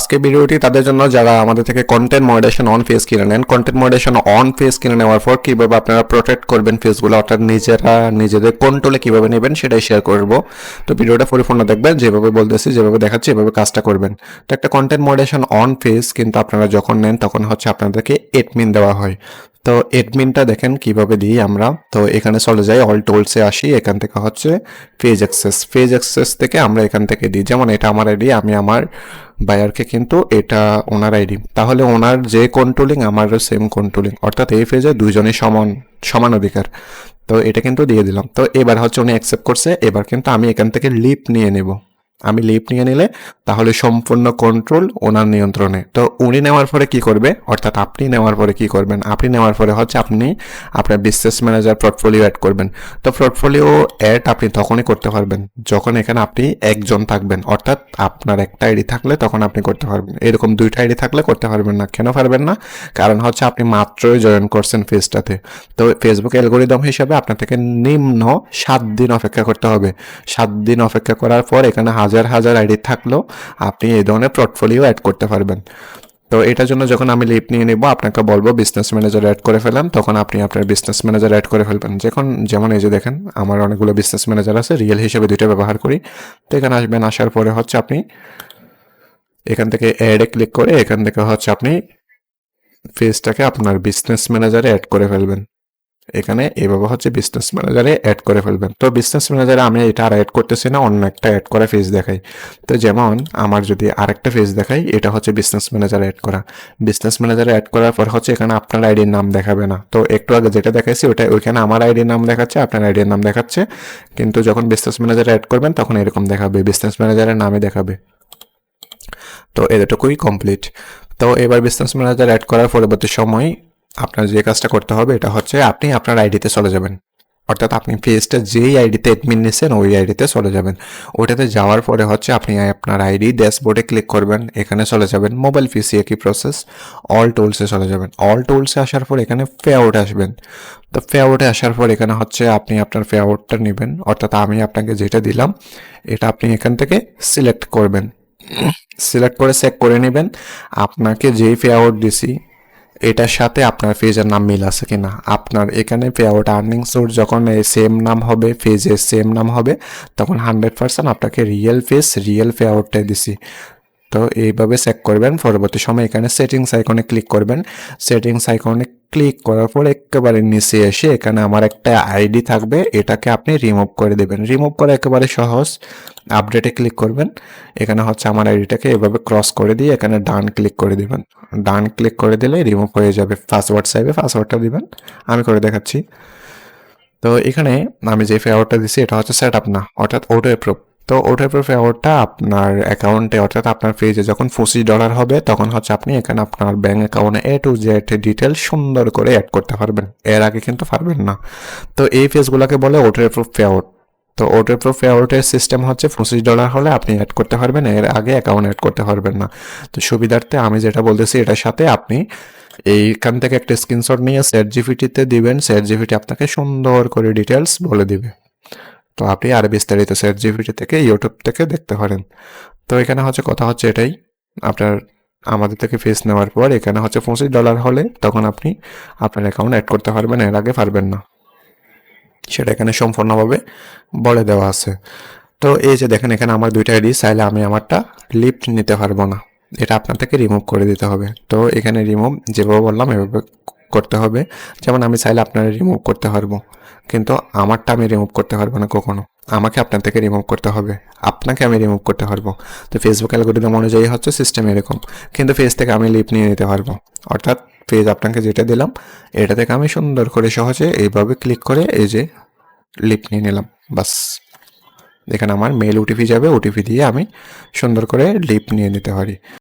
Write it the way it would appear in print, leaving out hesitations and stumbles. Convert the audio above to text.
আজকে ভিডিওটি তাদের জন্য যারা আমাদের থেকে কন্টেন্ট মডারেশন অন পেজ কিনে নেন। কন্টেন্ট মডারেশন অন পেজ কিনে নেওয়ার পর কীভাবে আপনারা প্রোটেক্ট করবেন পেজগুলো, অর্থাৎ নিজেদের কন্ট্রোলে কীভাবে নেবেন সেটাই শেয়ার করব। তো ভিডিওটা পরিপূর্ণ দেখবেন, যেভাবে বলতেছি, যেভাবে দেখাচ্ছি এভাবে কাজটা করবেন। তো একটা কন্টেন্ট মডারেশন অন পেজ কিন্তু আপনারা যখন নেন তখন হচ্ছে আপনাদেরকে এডমিন দেওয়া হয়। তো এডমিনটা দেখেন কিভাবে দিই আমরা। তো এখানে চলে যাই, অল টুলসে আসি, এখান থেকে হচ্ছে পেজ অ্যাক্সেস থেকে আমরা এখান থেকে দিই। যেমন এটা আমার আইডি, আমি আমার বায়ারকে কিন্তু এটা ওনার আইডি, তাহলে ওনার যে কন্ট্রোলিং আমারও সেম কন্ট্রোলিং, অর্থাৎ এই পেজে দুইজনই সমান অধিকার। তো এটা কিন্তু দিয়ে দিলাম। তো এবার হচ্ছে উনি অ্যাকসেপ্ট করছে। এবার কিন্তু আমি এখান থেকে লিভ নিয়ে নেব। আমি লিভ নিয়ে নিলে তাহলে সম্পূর্ণ কন্ট্রোল ওনার নিয়ন্ত্রণে। তো উনি নেওয়ার পরে কি করবে, অর্থাৎ আপনি নেওয়ার পরে কি করবেন, আপনি নেওয়ার পরে হচ্ছে আপনি আপনার বিজনেস ম্যানেজার পোর্টফোলিও অ্যাড করবেন। তো পোর্টফোলিও অ্যাড আপনি তখনই করতে পারবেন যখন এখানে আপনি একজন থাকবেন, অর্থাৎ আপনার একটা আইডি থাকলে তখন আপনি করতে পারবেন। এরকম দুইটা আইডি থাকলে করতে পারবেন না। কেন পারবেন না? কারণ হচ্ছে আপনি মাত্রই জয়েন করছেন পেজটাতে। তো ফেসবুক অ্যালগোরিদম হিসাবে আপনার থেকে নিম্ন 7 দিন অপেক্ষা করতে হবে। 7 দিন অপেক্ষা করার পর এখানে হাজার হাজার আইডি থাকলেও আপনি এই ধরনের পোর্টফোলিও অ্যাড করতে পারবেন। তো এটার জন্য যখন আমি লিভ নিয়ে নেব, আপনাকে বলবো বিজনেস ম্যানেজার অ্যাড করে ফেলেন, তখন আপনি আপনার বিজনেস ম্যানেজার অ্যাড করে ফেলবেন। যেমন এই যে দেখেন আমার অনেকগুলো বিজনেস ম্যানেজার আছে, রিয়েল হিসেবে দুইটা ব্যবহার করি। তো এখানে আসবেন, আসার পরে হচ্ছে আপনি এখান থেকে অ্যাডে ক্লিক করে এখান থেকে হচ্ছে আপনি পেজটাকে আপনার বিজনেস ম্যানেজারে অ্যাড করে ফেলবেন। এখানে এভাবে হচ্ছে বিজনেস ম্যানেজারে অ্যাড করে ফেলবেন। তো বিজনেস ম্যানেজারে আমি এটা আর অ্যাড করতেছি না, অন্য একটা অ্যাড করা পেজ দেখাই। তো যেমন আমার যদি আরেকটা পেজ দেখাই, এটা হচ্ছে বিজনেস ম্যানেজারে অ্যাড করা। বিজনেস ম্যানেজারে অ্যাড করার পর হচ্ছে এখানে আপনার আইডির নাম দেখাবে না। তো একটু আগে যেটা দেখাইছি ওইখানে আমার আইডির নাম দেখাচ্ছে, আপনার আইডির নাম দেখাচ্ছে। কিন্তু যখন বিজনেস ম্যানেজারে অ্যাড করবেন তখন এরকম দেখাবে, বিজনেস ম্যানেজারের নামে দেখাবে। তো এতটুকুই কমপ্লিট। তো এবার বিজনেস ম্যানেজার অ্যাড করার পরবর্তী সময় আপনার যে কাজটা করতে হবে এটা হচ্ছে আপনি আপনার আইডিতে চলে যাবেন, অর্থাৎ আপনি পেজটা যেই আইডিতে অ্যাডমিন নিয়েছেন ওই আইডিতে চলে যাবেন। ওইটাতে যাওয়ার পরে হচ্ছে আপনি আপনার আইডি ড্যাশবোর্ডে ক্লিক করবেন, এখানে চলে যাবেন, মোবাইল পিসি একই প্রসেস, অল টুলসে চলে যাবেন। অল টুলসে আসার পর এখানে পে আউটে আসবেন। তো পে আউটে আসার পর এখানে হচ্ছে আপনি আপনার পে আউটটা নেবেন, অর্থাৎ আমি আপনাকে যেটা দিলাম এটা আপনি এখান থেকে সিলেক্ট করবেন। সিলেক্ট করে চেক করে নেবেন আপনাকে যেই পে আউট দিছি এটার সাথে আপনার পেজের নাম মিল আছে কিনা। আপনার এখানে পে আউট আর্নিং সোর্স যখন সেম নাম হবে, পেজের সেম নাম হবে, তখন 100% আপনাকে রিয়েল পেজ রিয়েল পে আউটটাই দিছি। তো এইভাবে চেক করবেন। পরবর্তী সময় এখানে সেটিংস আইকনে ক্লিক করবেন। সেটিংস আইকনে ক্লিক করার পর একেবারে নিচে এসে এখানে আমার একটা আইডি থাকবে, এটাকে আপনি রিমুভ করে দেবেন। রিমুভ করা একেবারে সহজ, আপডেটে ক্লিক করবেন। এখানে হচ্ছে আমার আইডিটাকে এভাবে ক্রস করে দিয়ে এখানে ডান ক্লিক করে দিবেন। ডান ক্লিক করে দিলে রিমুভ হয়ে যাবে। পাসওয়ার্ড চাইবে, পাসওয়ার্ডটা দিবেন, আমি করে দেখাচ্ছি। তো এখানে আমি যে ফেয়ারটা দিছি এটা হচ্ছে সেট আপ না, অর্থাৎ অটো অ্যাপ্রুভ। তো অটো অ্যাপ্রুভ ফেয়ারটা আপনার অ্যাকাউন্টে, অর্থাৎ আপনার পেজে যখন $25 হবে তখন হচ্ছে আপনি এখানে আপনার ব্যাঙ্ক অ্যাকাউন্টে A to Z ডিটেল সুন্দর করে অ্যাড করতে পারবেন। এর আগে কিন্তু পারবেন না। তো এই পেজগুলোকে বলে অটো অ্যাপ্রুভ ফেয়ারট। তো অটো অ্যাপ্রুভ ফেয়ারটের সিস্টেম হচ্ছে $25 হলে আপনি অ্যাড করতে পারবেন, এর আগে অ্যাকাউন্ট অ্যাড করতে পারবেন না। তো সুবিধার্থে আমি যেটা বলতেছি এটার সাথে আপনি এইখান থেকে একটা স্ক্রিনশট নিয়ে চ্যাটজিপিটিতে দিবেন। চ্যাটজিপিটি আপনাকে সুন্দর করে ডিটেলস বলে দিবে। তো আপনি আরো বিস্তারিত চ্যাটজিপিটি থেকে, ইউটিউব থেকে দেখতে পারেন। তো এখানে হচ্ছে কথা হচ্ছে এটাই, আপনার আমাদের থেকে ফিস নেওয়ার পর এখানে হচ্ছে $25 হলে তখন আপনি আপনার অ্যাকাউন্ট অ্যাড করতে পারবেন, এর আগে পারবেন না। সেটা এখানে সম্পূর্ণভাবে বলে দেওয়া আছে। তো এই যে দেখেন এখানে আমার দুইটা আইডি, চাইলে আমি আমারটা লিফট নিতে পারবো না, এটা আপনার থেকে রিমুভ করে দিতে হবে। তো এখানে রিমুভ যেভাবে বললাম এভাবে করতে হবে। যেমন আমি চাইলে আপনারা রিমুভ করতে পারবো, কিন্তু আমারটা আমি রিমুভ করতে পারবো না কখনো। আমাকে আপনার থেকে রিমুভ করতে হবে, আপনাকে আমি রিমুভ করতে পারবো। তো ফেসবুক অ্যালগোরিদম অনুযায়ী হচ্ছে সিস্টেম এরকম, কিন্তু পেজ থেকে আমি লিফট নিয়ে নিতে পারবো। অর্থাৎ পেজ আপনাকে যেটা দিলাম এটা থেকে আমি সুন্দর করে সহজে এইভাবে ক্লিক করে এই যে লিফট নিয়ে নিলাম, বাস। এখানে আমার মেল ওটিপি যাবে, ওটিপি দিয়ে আমি সুন্দর করে লিফট নিয়ে নিতে পারি।